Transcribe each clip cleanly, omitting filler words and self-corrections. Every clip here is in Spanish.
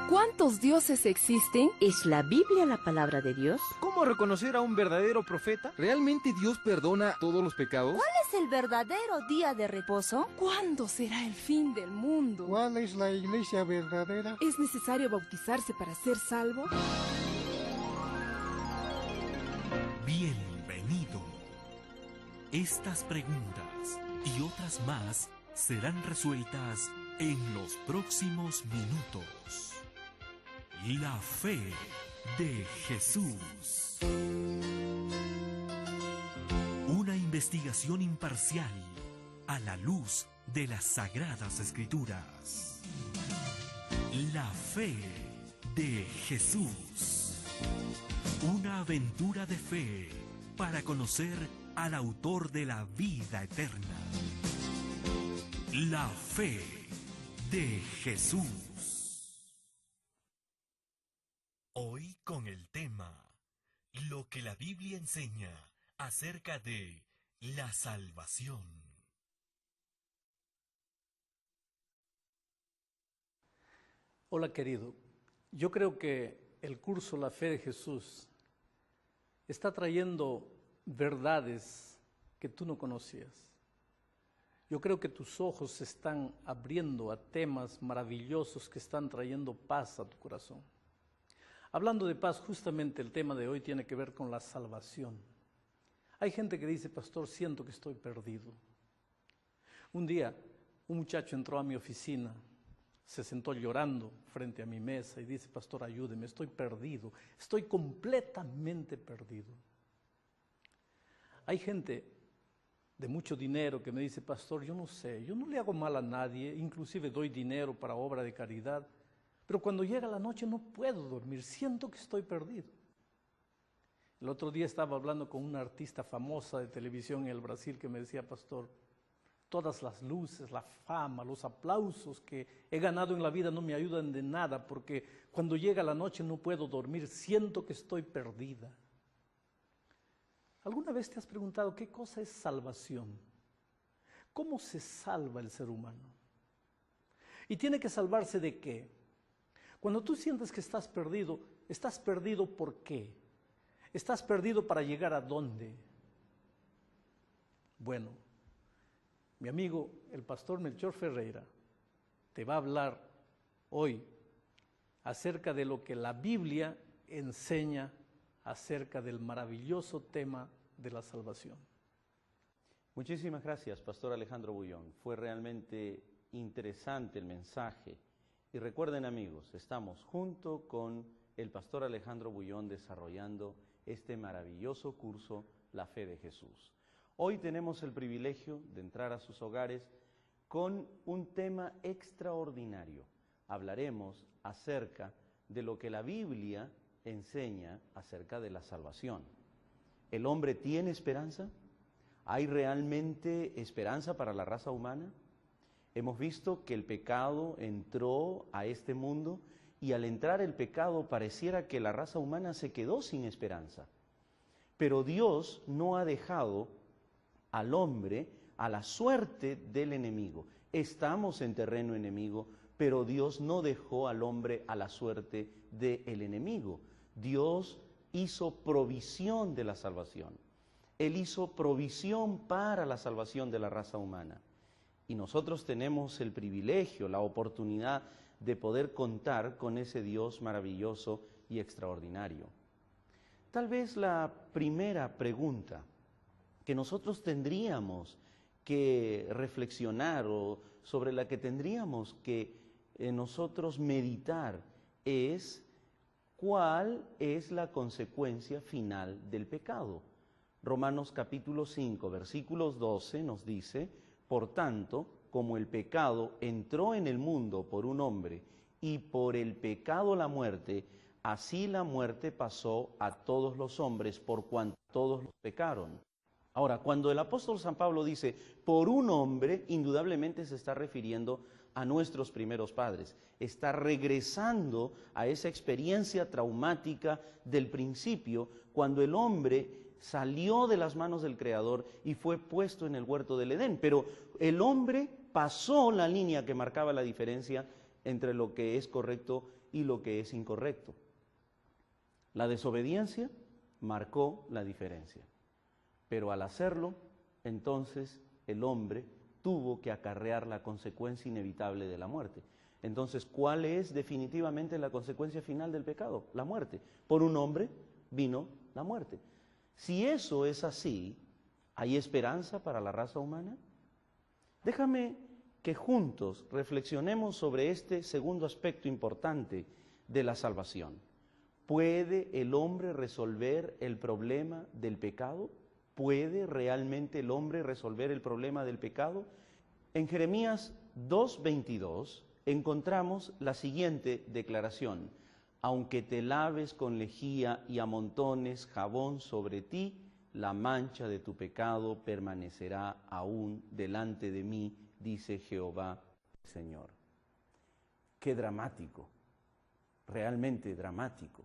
¿Cuántos dioses existen? ¿Es la Biblia la palabra de Dios? ¿Cómo reconocer a un verdadero profeta? ¿Realmente Dios perdona todos los pecados? ¿Cuál es el verdadero día de reposo? ¿Cuándo será el fin del mundo? ¿Cuál es la iglesia verdadera? ¿Es necesario bautizarse para ser salvo? Bienvenido. Estas preguntas y otras más serán resueltas en los próximos minutos. La fe de Jesús. Una investigación imparcial a la luz de las Sagradas Escrituras. La fe de Jesús. Una aventura de fe para conocer al autor de la vida eterna. La fe de Jesús. Hoy con el tema, lo que la Biblia enseña acerca de la salvación. Hola querido, yo creo que el curso La Fe de Jesús está trayendo verdades que tú no conocías. Yo creo que tus ojos se están abriendo a temas maravillosos que están trayendo paz a tu corazón. Hablando de paz, justamente el tema de hoy tiene que ver con la salvación. Hay gente que dice, pastor, siento que estoy perdido. Un día, un muchacho entró a mi oficina, se sentó llorando frente a mi mesa y dice, pastor, ayúdeme, estoy perdido, estoy completamente perdido. Hay gente de mucho dinero que me dice, pastor, yo no sé, yo no le hago mal a nadie, inclusive doy dinero para obra de caridad, pero cuando llega la noche no puedo dormir, siento que estoy perdido. El otro día estaba hablando con una artista famosa de televisión en el Brasil que me decía, pastor, todas las luces, la fama, los aplausos que he ganado en la vida no me ayudan de nada porque cuando llega la noche no puedo dormir, siento que estoy perdida. ¿Alguna vez te has preguntado qué cosa es salvación? ¿Cómo se salva el ser humano? ¿Y tiene que salvarse de qué? Cuando tú sientes que estás perdido ¿por qué? ¿Estás perdido para llegar a dónde? Bueno, mi amigo, el pastor Melchor Ferreira, te va a hablar hoy acerca de lo que la Biblia enseña acerca del maravilloso tema de la salvación. Muchísimas gracias, Pastor Alejandro Bullón. Fue realmente interesante el mensaje. Y recuerden, amigos, estamos junto con el Pastor Alejandro Bullón desarrollando este maravilloso curso, La Fe de Jesús. Hoy tenemos el privilegio de entrar a sus hogares con un tema extraordinario. Hablaremos acerca de lo que la Biblia enseña acerca de la salvación. ¿El hombre tiene esperanza? ¿Hay realmente esperanza para la raza humana? Hemos visto que el pecado entró a este mundo y al entrar el pecado pareciera que la raza humana se quedó sin esperanza. Pero Dios no ha dejado al hombre a la suerte del enemigo. Estamos en terreno enemigo, pero Dios no dejó al hombre a la suerte del enemigo. Dios hizo provisión de la salvación. Él hizo provisión para la salvación de la raza humana. Y nosotros tenemos el privilegio, la oportunidad de poder contar con ese Dios maravilloso y extraordinario. Tal vez la primera pregunta que nosotros tendríamos que reflexionar o sobre la que tendríamos que nosotros meditar es ¿cuál es la consecuencia final del pecado? Romanos capítulo 5, versículos 12 nos dice, por tanto, como el pecado entró en el mundo por un hombre y por el pecado la muerte, así la muerte pasó a todos los hombres por cuanto todos los pecaron. Ahora, cuando el apóstol San Pablo dice, por un hombre, indudablemente se está refiriendo a nuestros primeros padres. Está regresando a esa experiencia traumática del principio, cuando el hombre salió de las manos del Creador y fue puesto en el huerto del Edén. Pero el hombre pasó la línea que marcaba la diferencia entre lo que es correcto y lo que es incorrecto. La desobediencia marcó la diferencia, pero al hacerlo, entonces el hombre tuvo que acarrear la consecuencia inevitable de la muerte. Entonces, ¿cuál es definitivamente la consecuencia final del pecado? La muerte. Por un hombre vino la muerte. Si eso es así, ¿hay esperanza para la raza humana? Déjame que juntos reflexionemos sobre este segundo aspecto importante de la salvación. ¿Puede el hombre resolver el problema del pecado? ¿Puede realmente el hombre resolver el problema del pecado? En Jeremías 2:22 encontramos la siguiente declaración: aunque te laves con lejía y amontones jabón sobre ti, la mancha de tu pecado permanecerá aún delante de mí, dice Jehová, Señor. Qué dramático, realmente dramático.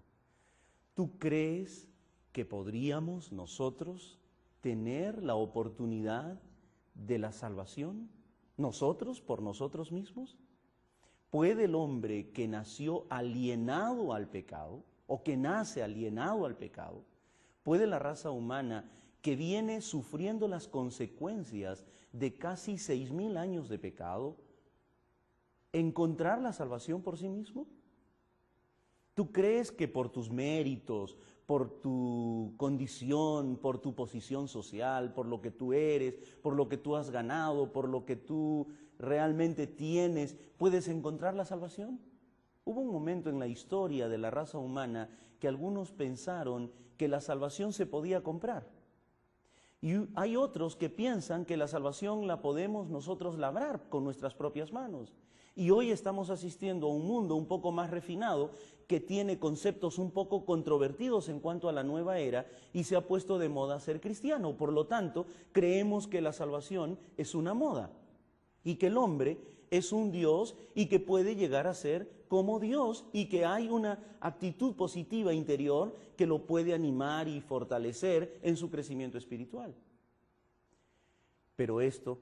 ¿Tú crees que podríamos nosotros tener la oportunidad de la salvación? ¿Nosotros por nosotros mismos? ¿Puede el hombre que nació alienado al pecado o que nace alienado al pecado, puede la raza humana que viene sufriendo las consecuencias de casi 6,000 años de pecado, encontrar la salvación por sí mismo? ¿Tú crees que por tus méritos, por tu condición, por tu posición social, por lo que tú eres, por lo que tú has ganado, por lo que tú realmente tienes, puedes encontrar la salvación? Hubo un momento en la historia de la raza humana que algunos pensaron que la salvación se podía comprar. Y hay otros que piensan que la salvación la podemos nosotros labrar con nuestras propias manos. Y hoy estamos asistiendo a un mundo un poco más refinado que tiene conceptos un poco controvertidos en cuanto a la nueva era y se ha puesto de moda ser cristiano. Por lo tanto, creemos que la salvación es una moda y que el hombre es un Dios y que puede llegar a ser como Dios y que hay una actitud positiva interior que lo puede animar y fortalecer en su crecimiento espiritual. Pero esto,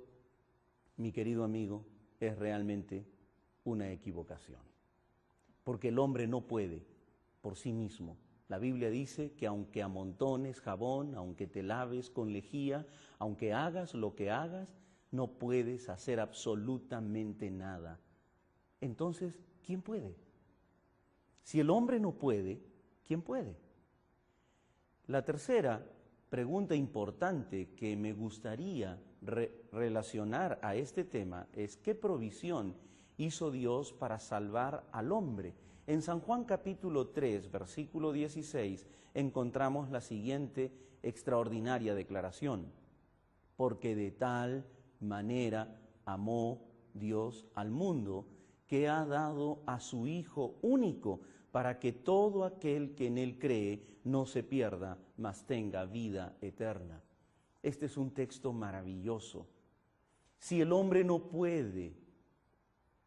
mi querido amigo, es realmente una equivocación, porque el hombre no puede por sí mismo. La Biblia dice que aunque amontones jabón, aunque te laves con lejía, aunque hagas lo que hagas, no puedes hacer absolutamente nada. Entonces, ¿quién puede? Si el hombre no puede, ¿quién puede? La tercera pregunta importante que me gustaría relacionar a este tema es: ¿qué provisión hizo Dios para salvar al hombre? En San Juan capítulo 3, versículo 16, encontramos la siguiente extraordinaria declaración: porque de tal manera amó Dios al mundo, que ha dado a su Hijo único, para que todo aquel que en Él cree no se pierda, mas tenga vida eterna. Este es un texto maravilloso. Si el hombre no puede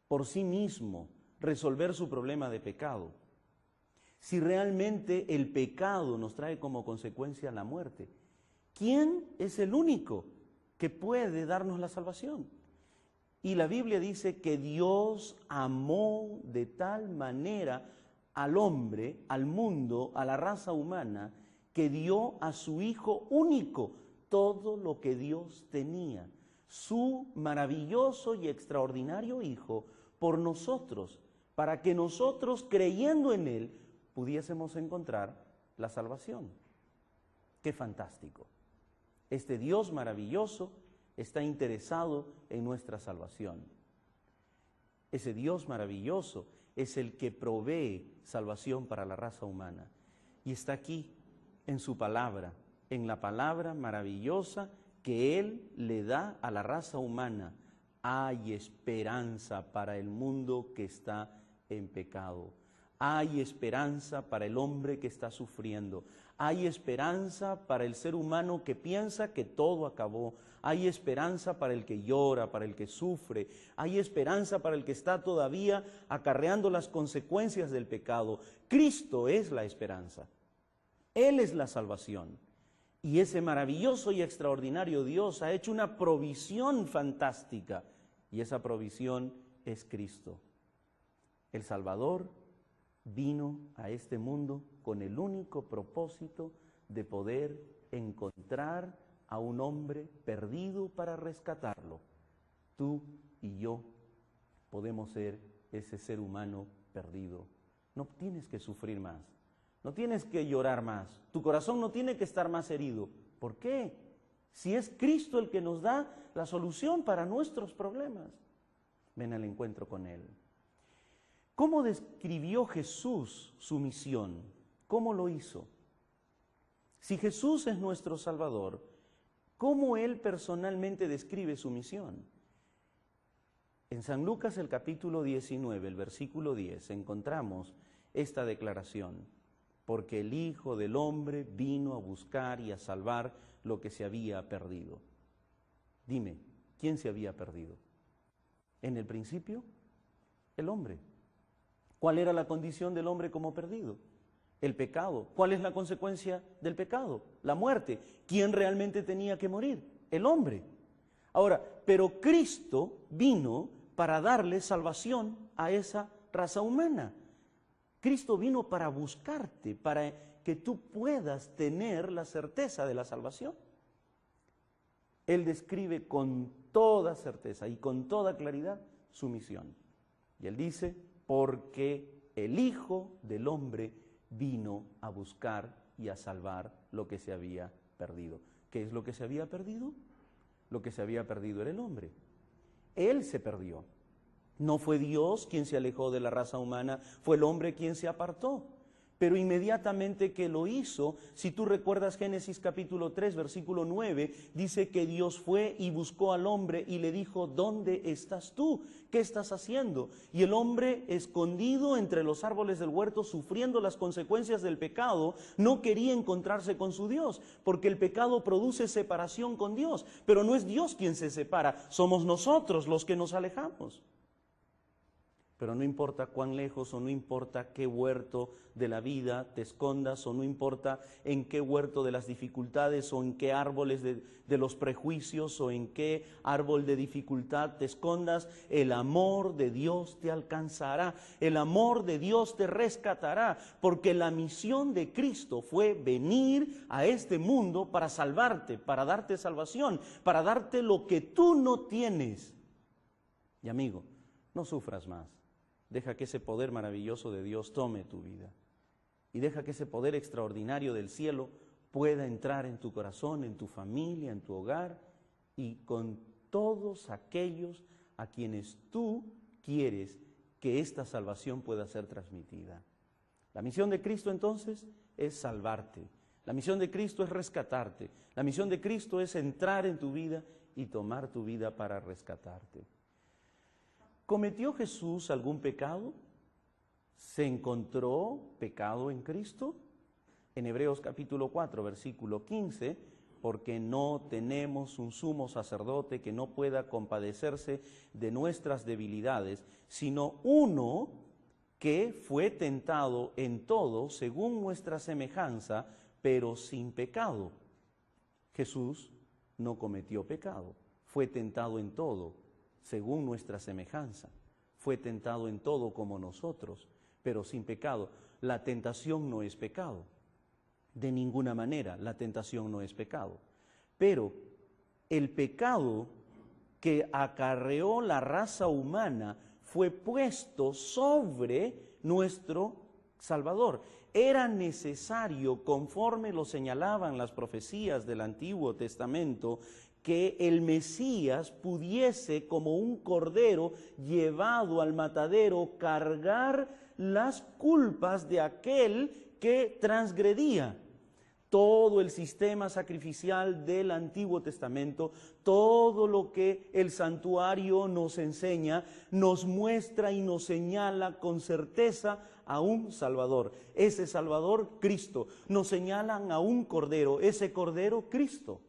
por sí mismo resolver su problema de pecado, si realmente el pecado nos trae como consecuencia la muerte, ¿quién es el único que puede darnos la salvación? Y la Biblia dice que Dios amó de tal manera al hombre, al mundo, a la raza humana, que dio a su Hijo único todo lo que Dios tenía, su maravilloso y extraordinario Hijo, por nosotros, para que nosotros, creyendo en Él, pudiésemos encontrar la salvación. ¡Qué fantástico! Este Dios maravilloso está interesado en nuestra salvación. Ese Dios maravilloso es el que provee salvación para la raza humana. Y está aquí, en su palabra, en la palabra maravillosa que Él le da a la raza humana. Hay esperanza para el mundo que está en pecado. Hay esperanza para el hombre que está sufriendo. Hay esperanza para el ser humano que piensa que todo acabó. Hay esperanza para el que llora, para el que sufre. Hay esperanza para el que está todavía acarreando las consecuencias del pecado. Cristo es la esperanza. Él es la salvación. Y ese maravilloso y extraordinario Dios ha hecho una provisión fantástica. Y esa provisión es Cristo. El Salvador vino a este mundo con el único propósito de poder encontrar a un hombre perdido para rescatarlo. Tú y yo podemos ser ese ser humano perdido. No tienes que sufrir más, no tienes que llorar más, tu corazón no tiene que estar más herido. ¿Por qué? Si es Cristo el que nos da la solución para nuestros problemas. Ven al encuentro con Él. ¿Cómo describió Jesús su misión? ¿Cómo lo hizo? Si Jesús es nuestro Salvador, ¿cómo Él personalmente describe su misión? En San Lucas, el capítulo 19, el versículo 10, encontramos esta declaración: porque el Hijo del Hombre vino a buscar y a salvar lo que se había perdido. Dime, ¿quién se había perdido? En el principio, el hombre. ¿Cuál era la condición del hombre como perdido? El pecado. ¿Cuál es la consecuencia del pecado? La muerte. ¿Quién realmente tenía que morir? El hombre. Ahora, pero Cristo vino para darle salvación a esa raza humana. Cristo vino para buscarte, para que tú puedas tener la certeza de la salvación. Él describe con toda certeza y con toda claridad su misión. Y Él dice: porque el Hijo del Hombre vino a buscar y a salvar lo que se había perdido. ¿Qué es lo que se había perdido? Lo que se había perdido era el hombre. Él se perdió. No fue Dios quien se alejó de la raza humana, fue el hombre quien se apartó. Pero inmediatamente que lo hizo, si tú recuerdas Génesis capítulo 3, versículo 9, dice que Dios fue y buscó al hombre y le dijo: ¿dónde estás tú? ¿Qué estás haciendo? Y el hombre, escondido entre los árboles del huerto, sufriendo las consecuencias del pecado, no quería encontrarse con su Dios, porque el pecado produce separación con Dios. Pero no es Dios quien se separa, somos nosotros los que nos alejamos. Pero no importa cuán lejos o no importa qué huerto de la vida te escondas, o no importa en qué huerto de las dificultades o en qué árboles de los prejuicios o en qué árbol de dificultad te escondas, el amor de Dios te alcanzará, el amor de Dios te rescatará, porque la misión de Cristo fue venir a este mundo para salvarte, para darte salvación, para darte lo que tú no tienes. Y amigo, no sufras más. Deja que ese poder maravilloso de Dios tome tu vida. Y deja que ese poder extraordinario del cielo pueda entrar en tu corazón, en tu familia, en tu hogar y con todos aquellos a quienes tú quieres que esta salvación pueda ser transmitida. La misión de Cristo entonces es salvarte. La misión de Cristo es rescatarte. La misión de Cristo es entrar en tu vida y tomar tu vida para rescatarte. ¿Cometió Jesús algún pecado? ¿Se encontró pecado en Cristo? En Hebreos capítulo 4, versículo 15, porque no tenemos un sumo sacerdote que no pueda compadecerse de nuestras debilidades, sino uno que fue tentado en todo según nuestra semejanza, pero sin pecado. Jesús no cometió pecado, fue tentado en todo según nuestra semejanza. Fue tentado en todo como nosotros, pero sin pecado. La tentación no es pecado. De ninguna manera, la tentación no es pecado. Pero el pecado que acarreó la raza humana fue puesto sobre nuestro Salvador. Era necesario, conforme lo señalaban las profecías del Antiguo Testamento, que el Mesías pudiese, como un cordero llevado al matadero, cargar las culpas de aquel que transgredía. Todo el sistema sacrificial del Antiguo Testamento, todo lo que el santuario nos enseña, nos muestra y nos señala con certeza a un Salvador. Ese Salvador, Cristo. Nos señalan a un Cordero, ese Cordero, Cristo.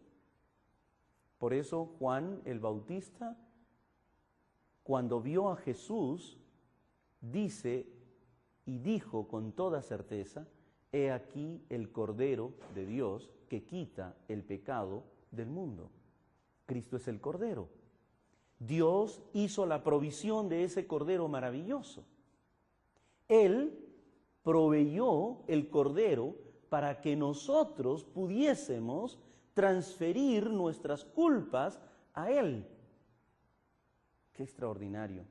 Por eso Juan el Bautista, cuando vio a Jesús, dice y dijo con toda certeza: he aquí el Cordero de Dios que quita el pecado del mundo. Cristo es el Cordero. Dios hizo la provisión de ese Cordero maravilloso. Él proveyó el cordero para que nosotros pudiésemos transferir nuestras culpas a Él. ¡Qué extraordinario!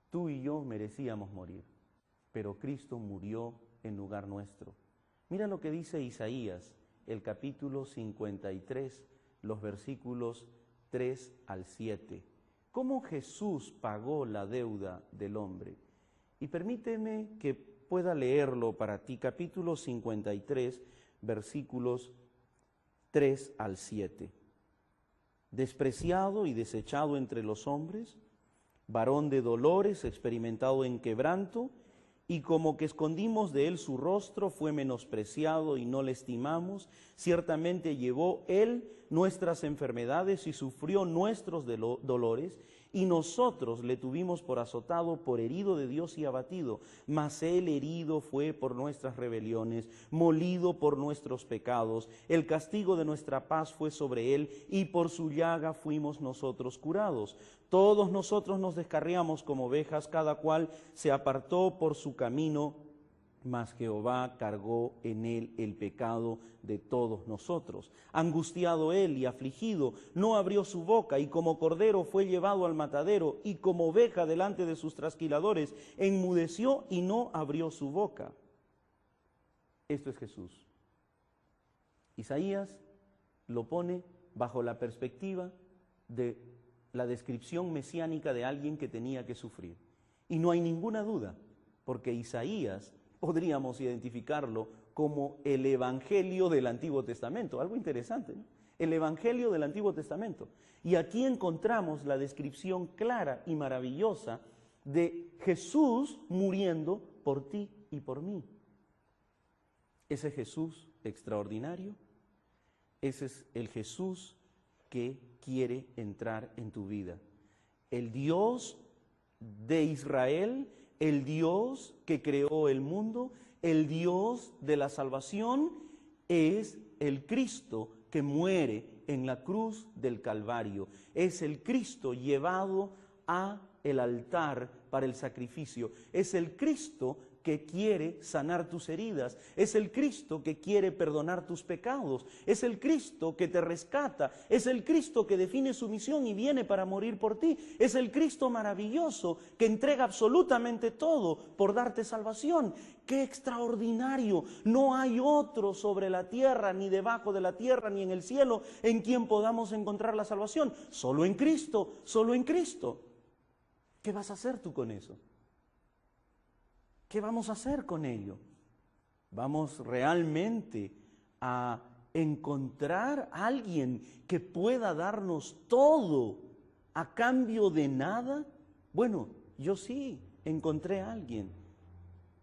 Tú y yo merecíamos morir, pero Cristo murió en lugar nuestro. Mira lo que dice Isaías, el capítulo 53, los versículos 3 al 7. ¿Cómo Jesús pagó la deuda del hombre? Y permíteme que pueda leerlo para ti, capítulo 53, versículos 3 al 7. Despreciado y desechado entre los hombres, varón de dolores, experimentado en quebranto, y como que escondimos de él su rostro, fue menospreciado y no le estimamos. Ciertamente llevó él nuestras enfermedades y sufrió nuestros dolores, y nosotros le tuvimos por azotado, por herido de Dios y abatido. Mas él herido fue por nuestras rebeliones, molido por nuestros pecados. El castigo de nuestra paz fue sobre él, y por su llaga fuimos nosotros curados. Todos nosotros nos descarriamos como ovejas, cada cual se apartó por su camino, mas Jehová cargó en él el pecado de todos nosotros. Angustiado él y afligido, no abrió su boca, y como cordero fue llevado al matadero, y como oveja delante de sus trasquiladores, enmudeció y no abrió su boca. Esto es Jesús. Isaías lo pone bajo la perspectiva de la descripción mesiánica de alguien que tenía que sufrir. Y no hay ninguna duda, porque Isaías podríamos identificarlo como el Evangelio del Antiguo Testamento. Algo interesante, ¿no? El Evangelio del Antiguo Testamento. Y aquí encontramos la descripción clara y maravillosa de Jesús muriendo por ti y por mí. Ese Jesús extraordinario, ese es el Jesús que quiere entrar en tu vida. El Dios de Israel, el Dios que creó el mundo, el Dios de la salvación, es el Cristo que muere en la cruz del Calvario. Es el Cristo llevado a el altar para el sacrificio. Es el Cristo que quiere sanar tus heridas. Es el Cristo que quiere perdonar tus pecados. Es el Cristo que te rescata. Es el Cristo que define su misión y viene para morir por ti. Es el Cristo maravilloso que entrega absolutamente todo por darte salvación. ¡Qué extraordinario! No hay otro sobre la tierra, ni debajo de la tierra, ni en el cielo, en quien podamos encontrar la salvación. Solo en Cristo, solo en Cristo. ¿Qué vas a hacer tú con eso? ¿Qué vamos a hacer con ello? ¿Vamos realmente a encontrar a alguien que pueda darnos todo a cambio de nada? Bueno, yo sí encontré a alguien,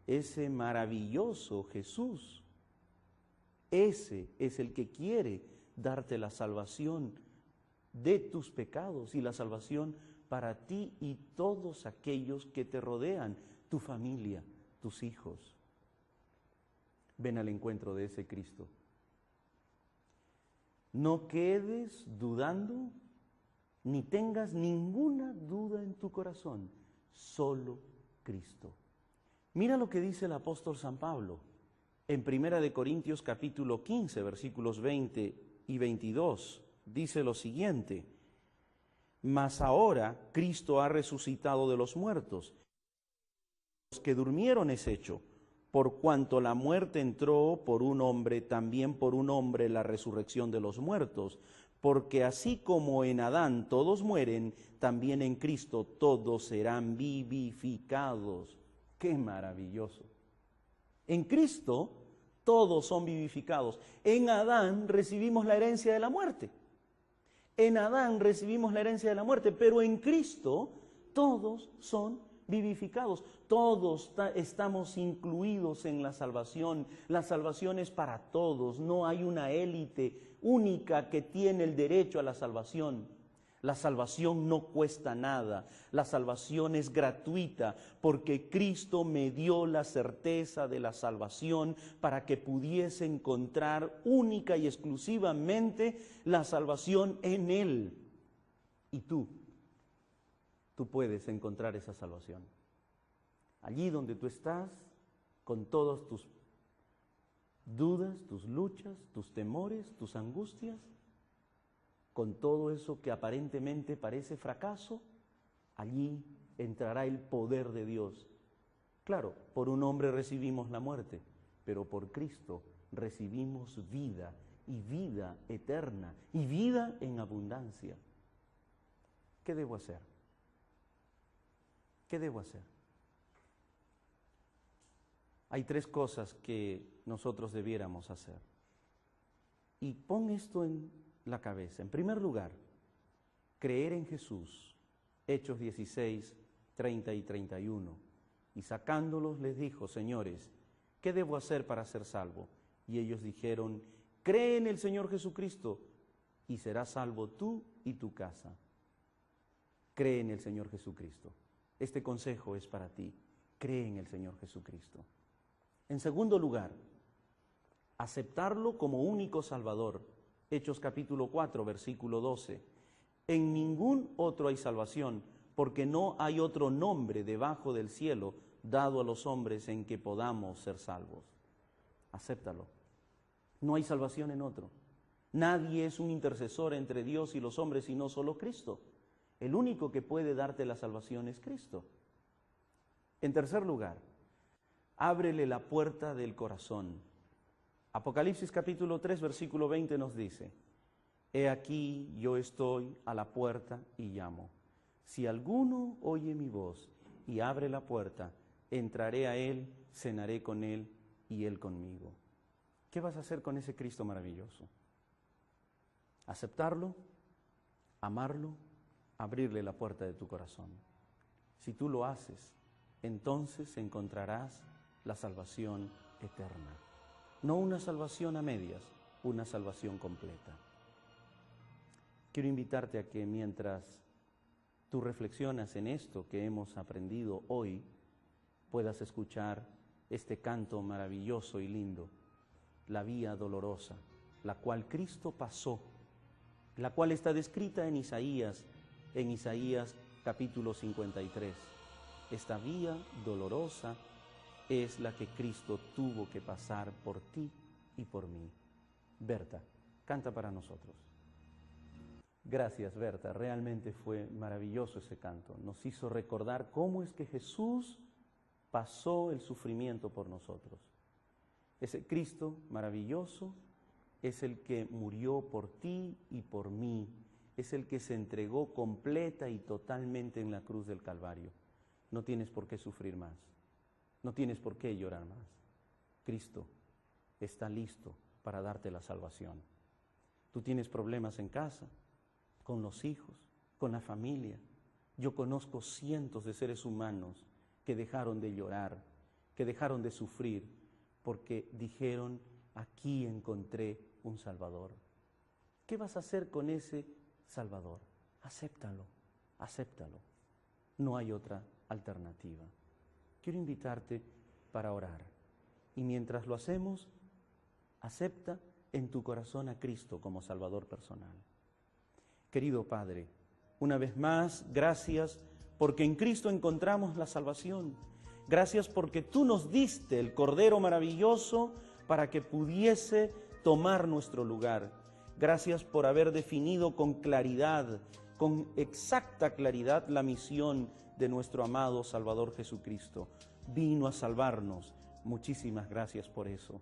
ese maravilloso Jesús. Ese es el que quiere darte la salvación de tus pecados y la salvación para ti y todos aquellos que te rodean, tu familia, tus hijos. Ven al encuentro de ese Cristo. No quedes dudando, ni tengas ninguna duda en tu corazón, solo Cristo. Mira lo que dice el apóstol San Pablo en 1 Corintios capítulo 15, versículos 20 y 22. Dice lo siguiente: mas ahora Cristo ha resucitado de los muertos. Los que durmieron es hecho, por cuanto la muerte entró por un hombre, también por un hombre la resurrección de los muertos. Porque así como en Adán todos mueren, también en Cristo todos serán vivificados. ¡Qué maravilloso! En Cristo todos son vivificados. En Adán recibimos la herencia de la muerte. En Adán recibimos la herencia de la muerte, pero en Cristo todos son vivificados. Todos estamos incluidos en la salvación. La salvación es para todos. No hay una élite única que tiene el derecho a la salvación. La salvación no cuesta nada. La salvación es gratuita porque Cristo me dio la certeza de la salvación para que pudiese encontrar única y exclusivamente la salvación en Él. Y tú puedes encontrar esa salvación. allí donde tú estás, con todas tus dudas, tus luchas, tus temores, tus angustias, con todo eso que aparentemente parece fracaso, allí entrará el poder de Dios. Claro, por un hombre recibimos la muerte, pero por Cristo recibimos vida, y vida eterna, y vida en abundancia. ¿Qué debo hacer? ¿Qué debo hacer? Hay 3 cosas que nosotros debiéramos hacer. Y pon esto en la cabeza. En primer lugar, creer en Jesús. Hechos 16, 30 y 31. Y sacándolos les dijo: señores, ¿qué debo hacer para ser salvo? Y ellos dijeron: cree en el Señor Jesucristo y serás salvo tú y tu casa. Cree en el Señor Jesucristo. Este consejo es para ti. Cree en el Señor Jesucristo. En segundo lugar, aceptarlo como único Salvador. Hechos capítulo 4, versículo 12. En ningún otro hay salvación, porque no hay otro nombre debajo del cielo dado a los hombres en que podamos ser salvos. Acéptalo. No hay salvación en otro. Nadie es un intercesor entre Dios y los hombres, sino solo Cristo. El único que puede darte la salvación es Cristo. En tercer lugar, ábrele la puerta del corazón. Apocalipsis capítulo 3, versículo 20 nos dice: he aquí yo estoy a la puerta y llamo. Si alguno oye mi voz y abre la puerta, entraré a él, cenaré con él y él conmigo. ¿Qué vas a hacer con ese Cristo maravilloso? Aceptarlo, amarlo, abrirle la puerta de tu corazón. Si tú lo haces, entonces encontrarás la salvación eterna. No una salvación a medias, una salvación completa. Quiero invitarte a que mientras tú reflexionas en esto que hemos aprendido hoy, puedas escuchar este canto maravilloso y lindo, la vía dolorosa, la cual Cristo pasó, la cual está descrita en Isaías capítulo 53. Esta vía dolorosa es la que Cristo tuvo que pasar por ti y por mí. Berta, canta para nosotros. Gracias, Berta, realmente fue maravilloso ese canto. Nos hizo recordar cómo es que Jesús pasó el sufrimiento por nosotros. Ese Cristo maravilloso es el que murió por ti y por mí, es el que se entregó completa y totalmente en la cruz del Calvario. No tienes por qué sufrir más, no tienes por qué llorar más. Cristo está listo para darte la salvación. Tú tienes problemas en casa, con los hijos, con la familia. Yo conozco cientos de seres humanos que dejaron de llorar, que dejaron de sufrir, porque dijeron: aquí encontré un Salvador. ¿Qué vas a hacer con ese Salvador? Acéptalo, acéptalo. No hay otra alternativa. Quiero invitarte para orar. Y mientras lo hacemos, acepta en tu corazón a Cristo como Salvador personal. Querido Padre, una vez más, gracias porque en Cristo encontramos la salvación. Gracias porque tú nos diste el Cordero maravilloso para que pudiese tomar nuestro lugar. Gracias por haber definido con claridad, con exacta claridad, la misión de nuestro amado Salvador Jesucristo. Vino a salvarnos. Muchísimas gracias por eso.